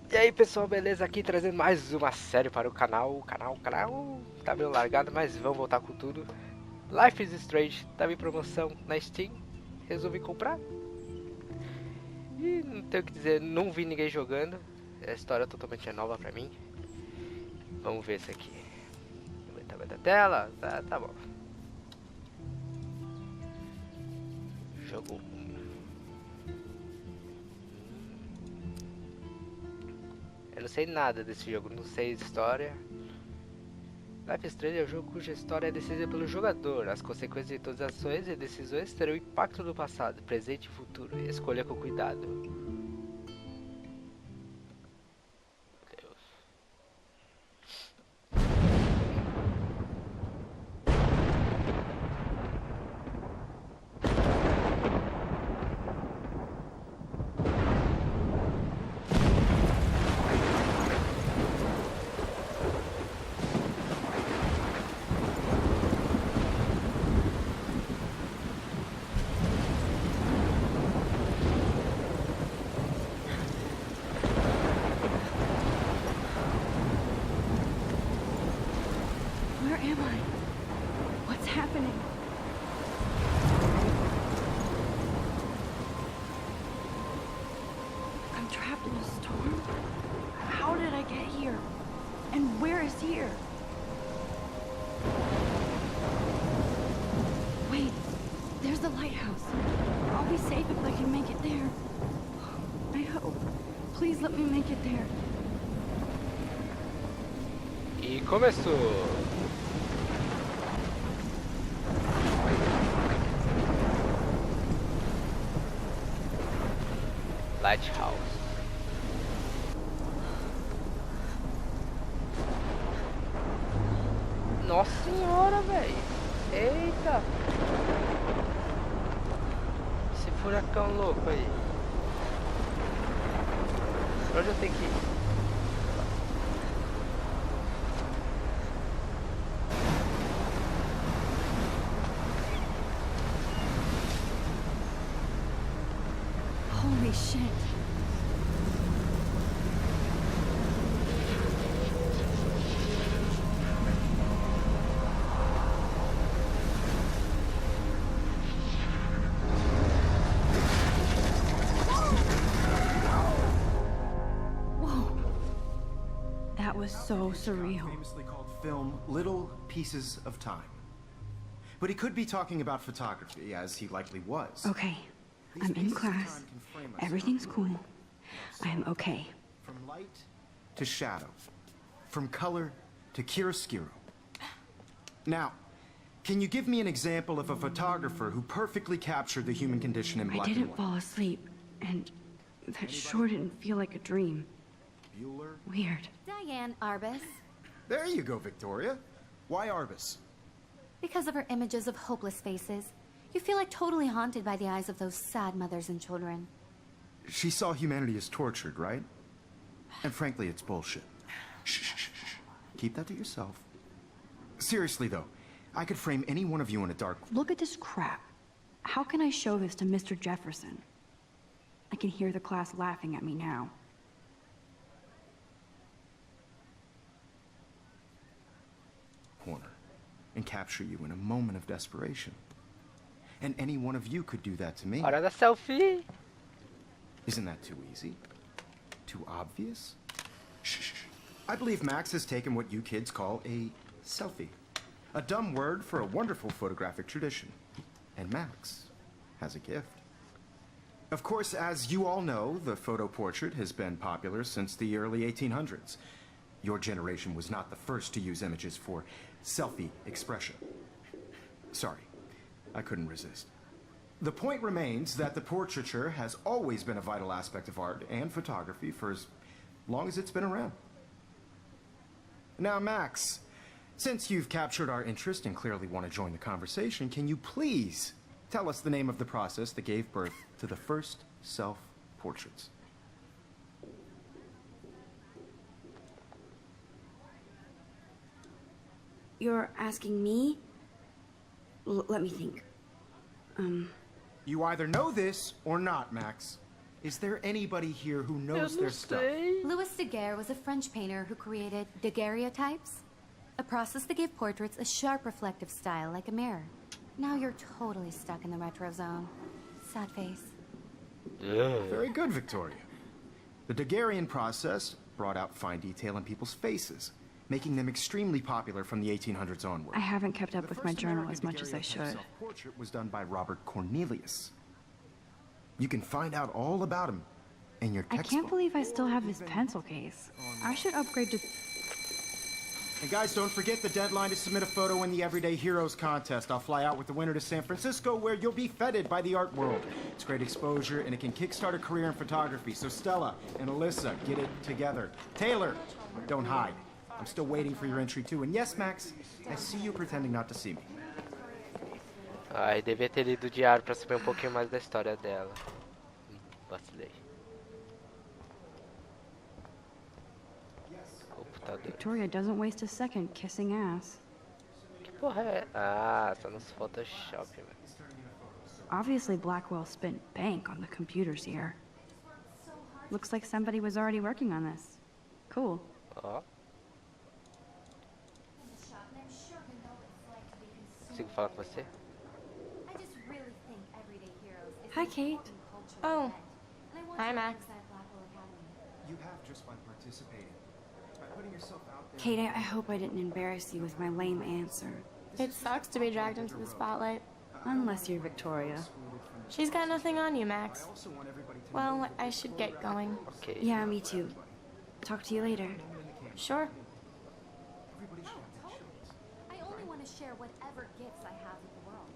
E aí pessoal, beleza? Aqui trazendo mais uma série para o canal. O canal tá meio largado, mas vamos voltar com tudo. Life is Strange, tava em promoção na Steam, resolvi comprar. E não tenho o que dizer, não vi ninguém jogando. A história totalmente nova pra mim. Vamos ver isso aqui. O tamanho da tela, tá bom. Jogo 1. Eu não sei nada desse jogo, não sei história. Life is Strange é um jogo cuja história é decidida pelo jogador. As consequências de todas as ações e decisões terão impacto no passado, presente e futuro. Escolha com cuidado. Deus. Where am I? What's happening? I'm trapped in a storm? How did I get here? And where is here? Wait, there's the lighthouse. I'll be safe if I can make it there. I hope. Please let me make it there. E começou! Lighthouse. Nossa senhora, velho! Eita! Esse furacão louco aí. Pra onde eu tenho que ir? Holy shit. Whoa. That was so surreal. Famously called film Little Pieces of Time. But he could be talking about photography, as he likely was. Okay, I'm in class. Everything's cool. I am okay. From light to shadow. From color to chiaroscuro. Now, can you give me an example of a photographer who perfectly captured the human condition in I black and didn't white? fall asleep, and that sure didn't feel like a dream. Bueller? Weird. Diane Arbus. There you go, Victoria. Why Arbus? Because of her images of hopeless faces, you feel like totally haunted by the eyes of those sad mothers and children. She saw humanity as tortured, right? And frankly, it's bullshit. Shh, shh, shh, shh. Keep that to yourself. Seriously, though, I could frame any one of you in a dark... Look at this crap. How can I show this to Mr. Jefferson? I can hear the class laughing at me now. corner and capture you in a moment of desperation. And any one of you could do that to me. Hora da selfie! Isn't that too easy? Too obvious? Shh. I believe Max has taken what you kids call a selfie. A dumb word for a wonderful photographic tradition. And Max has a gift. Of course, as you all know, the photo portrait has been popular since the early 1800s. Your generation was not the first to use images for selfie expression. Sorry, I couldn't resist. The point remains that the portraiture has always been a vital aspect of art and photography for as long as it's been around. Now, Max, since you've captured our interest and clearly want to join the conversation, can you please tell us the name of the process that gave birth to the first self-portraits? You're asking me? Let me think. You either know this or not, Max. Is there anybody here who knows their stuff? Louis Daguerre was a French painter who created daguerreotypes, a process that gave portraits a sharp reflective style like a mirror. Now you're totally stuck in the retro zone. Sad face. Very good, Victoria. The Daguerrean process brought out fine detail in people's faces, making them extremely popular from the 1800s onward. I haven't kept up with my journal as much as I should. The self-portrait was done by Robert Cornelius. You can find out all about him in your I textbook. can't believe I still have his pencil case. I should upgrade to... And guys, don't forget the deadline to submit a photo in the Everyday Heroes contest. I'll fly out with the winner to San Francisco, where you'll be feted by the art world. It's great exposure, and it can kickstart a career in photography. So Stella and Alyssa, get it together. Taylor, don't hide. I'm still waiting for your entry too. And yes, Max, I see you pretending not to see me. Ai, devia ter lido o diário pra saber um pouquinho mais da história dela. Vacilei. Computador. Victoria doesn't waste a second kissing ass. Que porra é? Ah, tá nos Photoshop, velho. Obviously Blackwell spent bank on the computers here. Looks like somebody was already working on this. Cool. Ó. Consigo falar com você? Hi, Kate. Oh. Hi, Max. You have just by participating. By putting yourself out there. Kate, I hope I didn't embarrass you with my lame answer. It sucks to be dragged into the spotlight. Unless you're Victoria. She's got nothing on you, Max. Well, I should get going. Ok. Yeah, me too. Talk to you later. Sure. I only want to share whatever gifts I have with the world.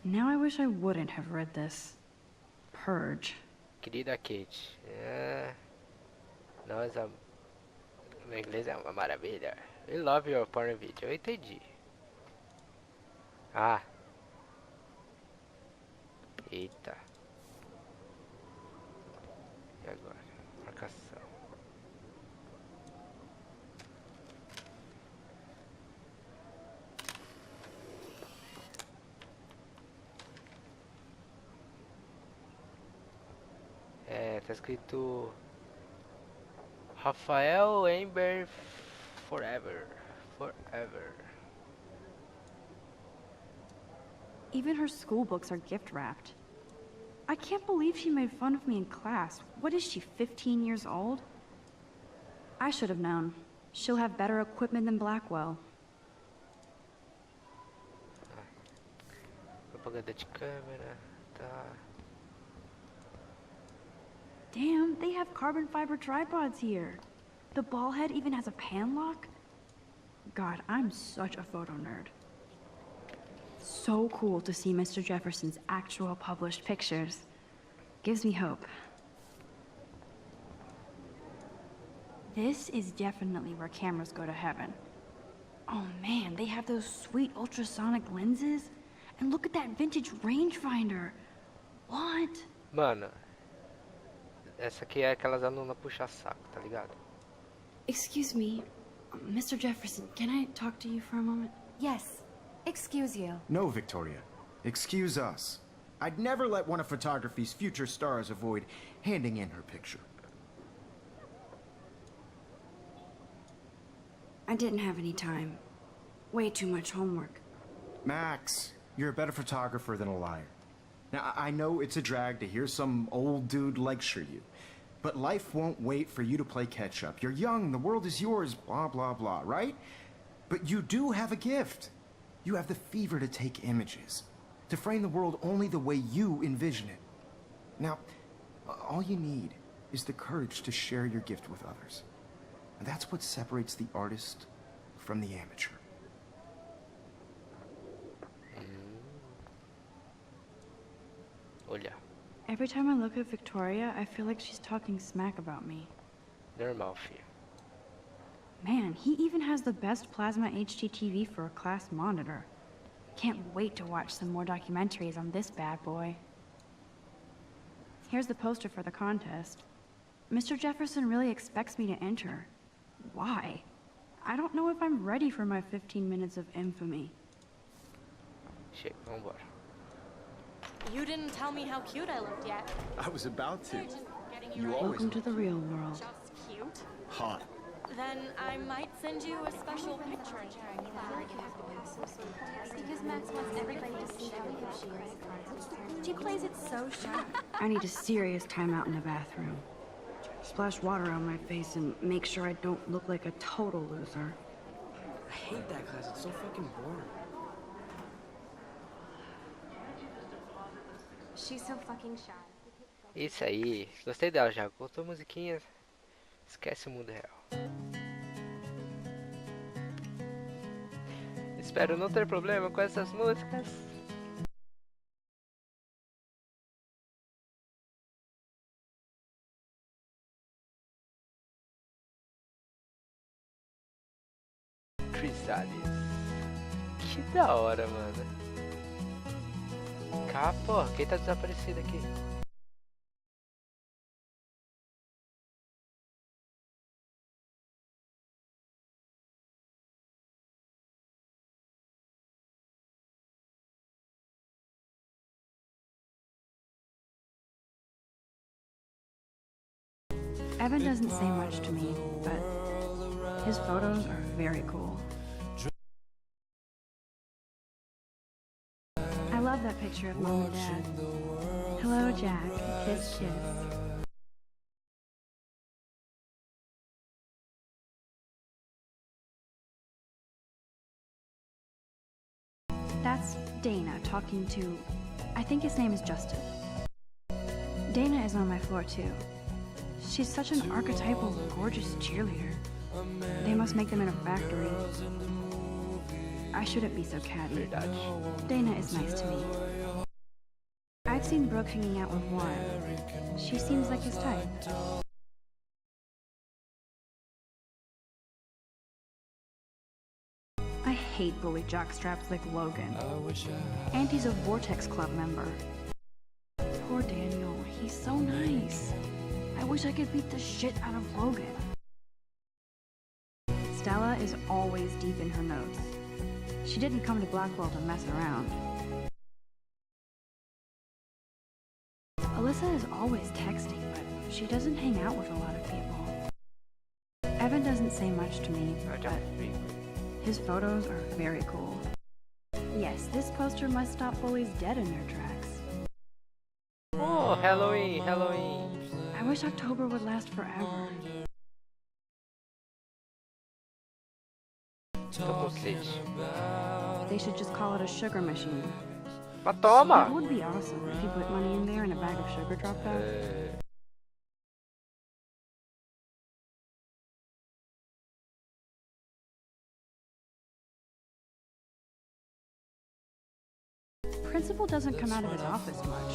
Now I wish I wouldn't have read this. Purge. Querida Kate. Nós, meu inglês é uma maravilha. We love your porn video. Eu entendi. Ah. Eita. E agora? Marcação. É, tá escrito Rafael Amber Forever. Forever. Even her school books are gift wrapped. I can't believe she made fun of me in class. What is she, 15 years old? I should have known. She'll have better equipment than Blackwell. Propaganda de câmera. Tá. Damn, they have carbon fiber tripods here. The ball head even has a pan lock. God, I'm such a photo nerd. So cool to see Mr. Jefferson's actual published pictures. Gives me hope. This is definitely where cameras go to heaven. Oh man, they have those sweet ultrasonic lenses. And look at that vintage rangefinder. What? Mano, essa aqui é aquelas alunas puxa-saco, tá ligado? Excuse me, Mr. Jefferson, can I talk to you for a moment? Yes. Excuse you. No, Victoria. Excuse us. I'd never let one of photography's future stars avoid handing in her picture. I didn't have any time. Way too much homework. Max, you're a better photographer than a liar. Now, I know it's a drag to hear some old dude lecture you, but life won't wait for you to play catch-up. You're young, the world is yours, blah, blah, blah, right? But you do have a gift. You have the fever to take images, to frame the world only the way you envision it. Now, all you need is the courage to share your gift with others. And that's what separates the artist from the amateur. Olha. Every time I look at Victoria, I feel like she's talking smack about me. Normal, filho. Man, he even has the best plasma HDTV for a class monitor. Can't wait to watch some more documentaries on this bad boy. Here's the poster for the contest. Mr. Jefferson really expects me to enter. Why? I don't know if I'm ready for my 15 minutes of infamy. Chega, vambora. You didn't tell me how cute I looked yet. I was about to. Getting You always Welcome to the real world. just cute. hot. Then I might send you a special picture. Because Max wants everybody to see how cute she is. She plays it so sharp. I need a serious timeout in the bathroom. Splash water on my face and make sure I don't look like a total loser. I hate that class. It's so fucking boring. She's so fucking shy. Isso aí, gostei dela já. Gostou musiquinha? Esquece o mundo real. Espero não ter problema com essas músicas. Crysalis. Que da hora, mano. Porra, quem tá desaparecido aqui? Evan doesn't say much to me, but his photos are very cool. I love that picture of Mom and Dad. Hello, Jack. Kiss, kiss. That's Dana talking to, I think his name is Justin. Dana is on my floor too. She's such an archetypal, gorgeous cheerleader. They must make them in a factory. I shouldn't be so catty. Dana is nice to me. I've seen Brooke hanging out with Warren. She seems like his type. I hate bully jockstraps like Logan. And he's a Vortex Club member. Poor Daniel, he's so nice. I wish I could beat the shit out of Logan. Stella is always deep in her notes. She didn't come to Blackwell to mess around. Alyssa is always texting, but she doesn't hang out with a lot of people. Evan doesn't say much to me, but his photos are very cool. Yes, this poster must stop bullies dead in their tracks. Oh, Halloween, Halloween. I wish October would last forever. Tô com sede. They should just call it a sugar machine. Mas That toma! would be awesome if you put money in there and a bag of sugar dropped out. Principal doesn't come out of his office much.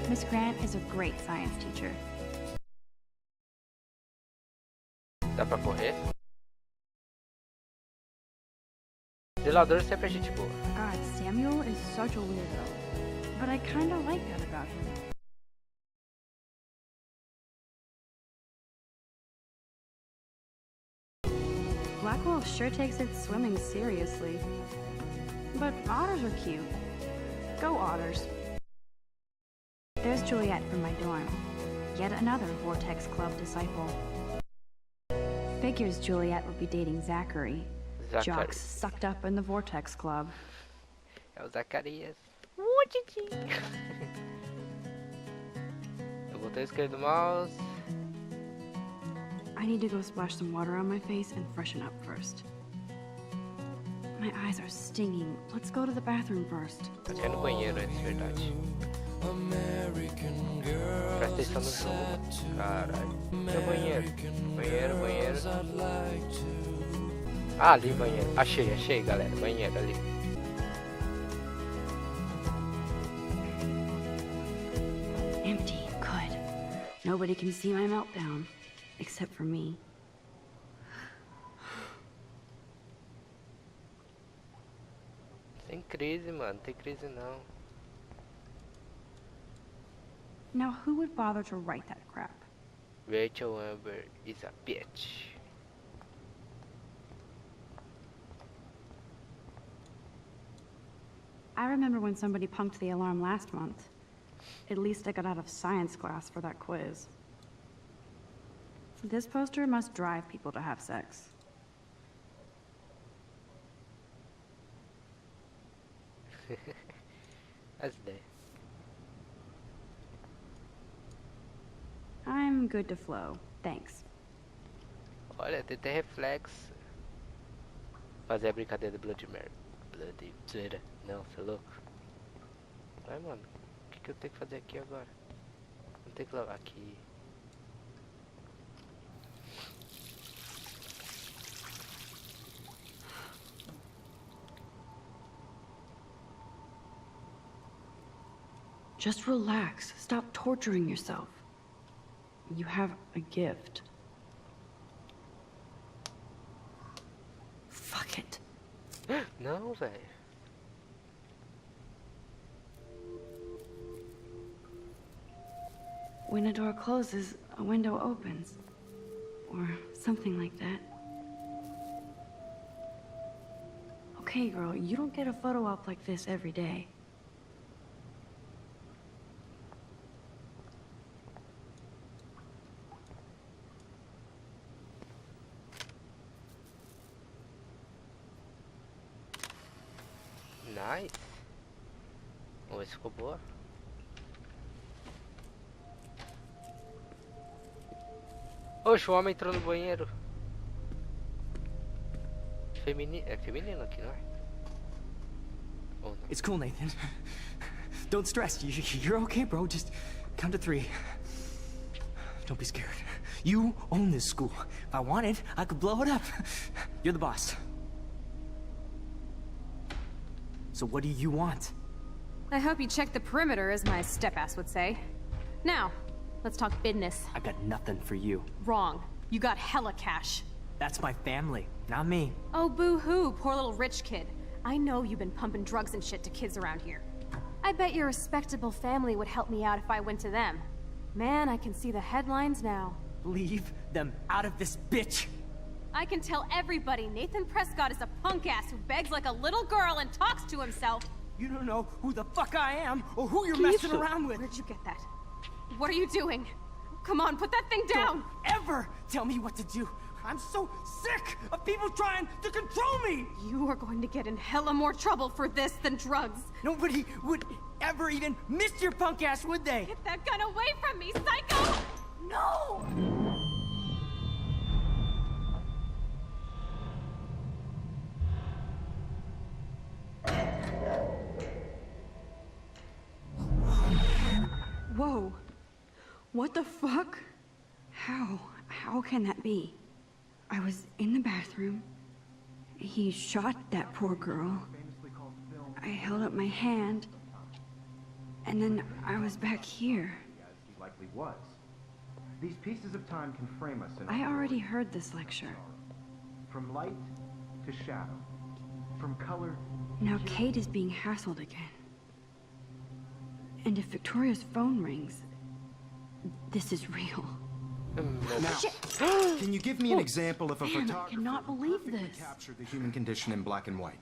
Miss Grant is a great science teacher. Dá pra correr? Zelador sempre é gente boa. God, Samuel is such a weirdo. But I kinda like that about him. Blackwell sure takes its swimming seriously. But otters are cute. Go otters. There's Juliet from my dorm. Yet another Vortex Club disciple. Figures Juliet would be dating Zachary. Jocks sucked up in the Vortex Club. É o Zacarias. Eu botei a esquerda do mouse. I need to go splash some water on my face and freshen up first. My eyes are stinging. Let's go to the bathroom first. Eu quero ir no banheiro antes, de verdade. Presta atenção no jogo. Caralho. Meu banheiro. Banheiro, banheiro. Ah, ali, banheiro. Achei, galera. Banheiro ali. Empty. Good. Nobody can see my meltdown. Except for me. Sem crise, mano. Tem crise não. Now, who would bother to write that crap? Rachel Amber is a bitch. I remember when somebody punked the alarm last month. At least I got out of science class for that quiz. This poster must drive people to have sex. As ideia. I'm good to flow, thanks. Olha, tem até reflexo. Fazer a brincadeira do Blood Mary. Blood zoeira. Não, você é louco? Vai, mano. O que eu tenho que fazer aqui agora? Não tem que lavar aqui. Just relax. Stop torturing yourself. You have a gift. Fuck it. Não, velho. When a door closes, a window opens. Or something like that. Okay, girl, you don't get a photo op like this every day. Nice. Vamos ver se ficou boa. Oxe, o homem entrou no banheiro. É feminino aqui, não é? Ou não? It's cool, Nathan. Don't stress. You're okay, bro. Just count to 3. Don't be scared. You own this school. If I wanted, I could blow it up. You're the boss. So what do you want? I hope you checked the perimeter, as my step-ass would say. Now, let's talk business. I got nothing for you. Wrong. You got hella cash. That's my family, not me. Oh, boo-hoo, poor little rich kid. I know you've been pumping drugs and shit to kids around here. I bet your respectable family would help me out if I went to them. Man, I can see the headlines now. Leave them out of this bitch! I can tell everybody Nathan Prescott is a punk-ass who begs like a little girl and talks to himself. You don't know who the fuck I am or who you're messing around with. Where'd you get that? What are you doing? Come on, put that thing down! Don't ever tell me what to do. I'm so sick of people trying to control me! You are going to get in hella more trouble for this than drugs. Nobody would ever even miss your punk ass, would they? Get that gun away from me, psycho! No! Whoa. What the fuck? How can that be? I was in the bathroom. He shot that poor girl. I held up my hand. And then I was back here. As he likely was. These pieces of time can frame us in I already heard this lecture. from light to shadow, from color. Now Kate is being hassled again. And if Victoria's phone rings, this is real. Now, can you give me an example of a Man, I photographer cannot who believe perfectly this. captured the human condition in black and white?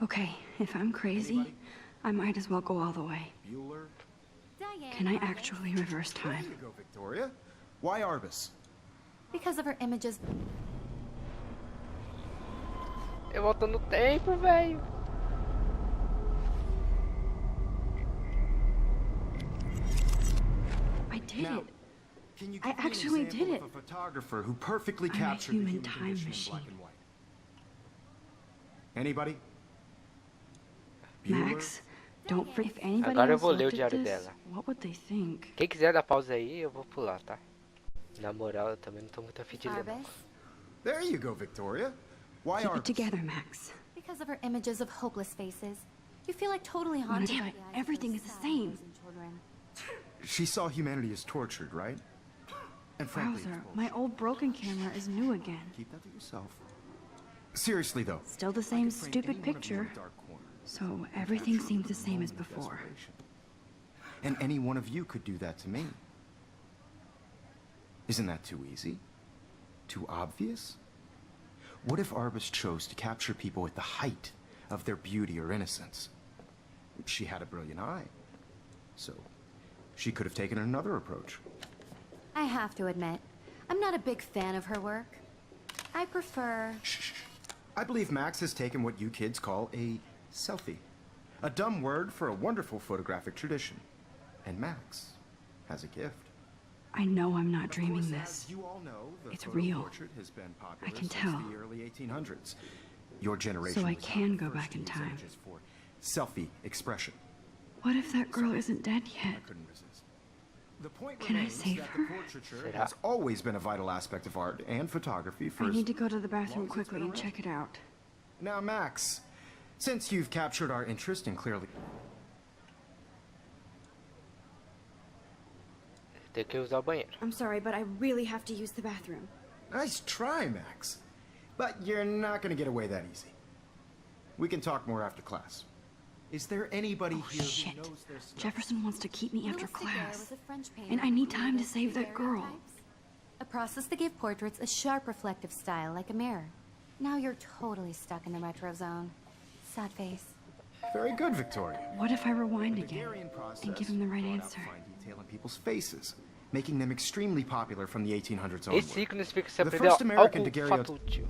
Okay, if I'm crazy, I might as well go all the way. Bueller? Diane. Can I Arbus. actually reverse There time? you go, Victoria. Why Arbus? Because of her images. Eu volto no tempo, velho. I did Now, it. Can you I give me an actually example did of a photographer who perfectly I'm a captured the human human time condition in machine. black and white? Anybody? Max, don't forget. If anybody Agora eu else vou ler o looked at diário this, dela. what would they think? Quem quiser dar pausa aí, eu vou pular, tá? Na moral, eu também não tô muito afim de ler, não. Arbus. There you go, Victoria. Why Keep Arbus? it together, Max. Because of her images of hopeless faces. You feel like totally haunted damn by it, the eyes of everything those is the sad same. losing children. She saw humanity as tortured, right? And frankly, it's Wowzer, bullshit. my old broken camera is new again. Keep that to yourself. Seriously, though. Still the I same could frame stupid any one of you in picture. a dark corner. So everything Capture seems the a same as moment of before. desperation. And any one of you could do that to me. Isn't that too easy? Too obvious? What if Arbus chose to capture people at the height of their beauty or innocence? She had a brilliant eye. So, she could have taken another approach. I have to admit, I'm not a big fan of her work. I prefer... Shh. I believe Max has taken what you kids call a selfie. A dumb word for a wonderful photographic tradition. And Max has a gift. I know I'm not dreaming Of course, this. as you all know, the It's photo real. portrait has been popular I can since tell. the early 1800s. Your generation So I was can not go first back to in use time. images for selfie expression. What if that girl isn't dead I yet? couldn't resist. The point Can I remains save that her? the portraiture Será? has always been a vital aspect of art and photography for I as need to go to the bathroom long as it's quickly been and around. check it out. Now, Max, since you've captured our interest and clearly... Tem que usar o banheiro. I'm sorry, but I really have to use the bathroom. Nice try, Max. But you're not going to get away that easy. We can talk more after class. Is there anybody Oh, here shit. who knows their stuff? Jefferson wants to keep me after Louis Daguerre class. was a French painter And I who need time to created save that girl. daguerreotypes, a process that gave portraits a sharp reflective style like a mirror. Now you're totally stuck in the retro zone. Sad face. Very good, Victoria. What if I rewind The again Daguerrean process and give him the right brought out answer? fine detail in people's faces, making them extremely popular from the 1800s onward. Esse ícone significa que você The aprendeu first American algo daguerreotype- facultativo.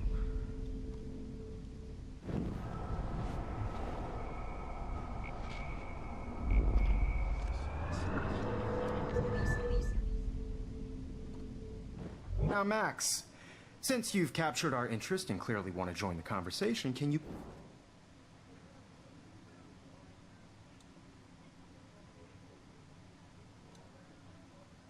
Now, Max, since you've captured our interest and clearly want to join the conversation, can you...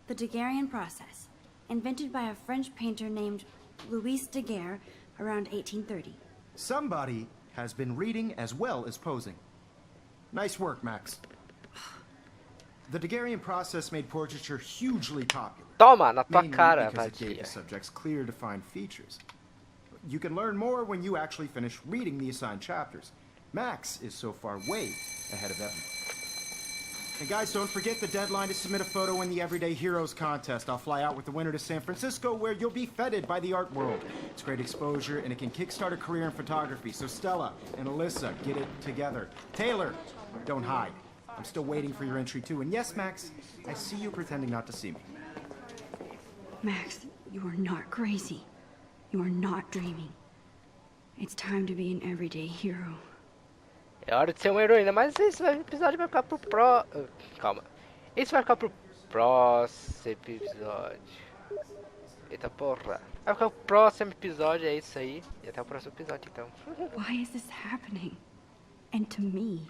The Daguerrean process, invented by a French painter named Louis Daguerre around 1830. Somebody has been reading as well as posing. Nice work, Max. The Daguerrean process made portraiture hugely popular. Toma, na tua mainly cara, because it gave vadia. the subjects clear, defined features. You can learn more when you actually finish reading the assigned chapters. Max is so far way ahead of everyone. And guys, don't forget the deadline to submit a photo in the Everyday Heroes contest. I'll fly out with the winner to San Francisco, where you'll be feted by the art world. It's great exposure, and it can kickstart a career in photography. So Stella and Alyssa, get it together. Taylor, don't hide. I'm still waiting for your entry, too. And yes, Max, I see you pretending not to see me. Max, you are not crazy. You are not dreaming. It's time to be an everyday hero. É hora de ser uma heroína, mas esse episódio vai ficar pro Calma. Esse vai ficar pro próximo episódio. Eita porra. Vai ficar pro próximo episódio, é isso aí. E até o próximo episódio, então. Why is this happening? And to me?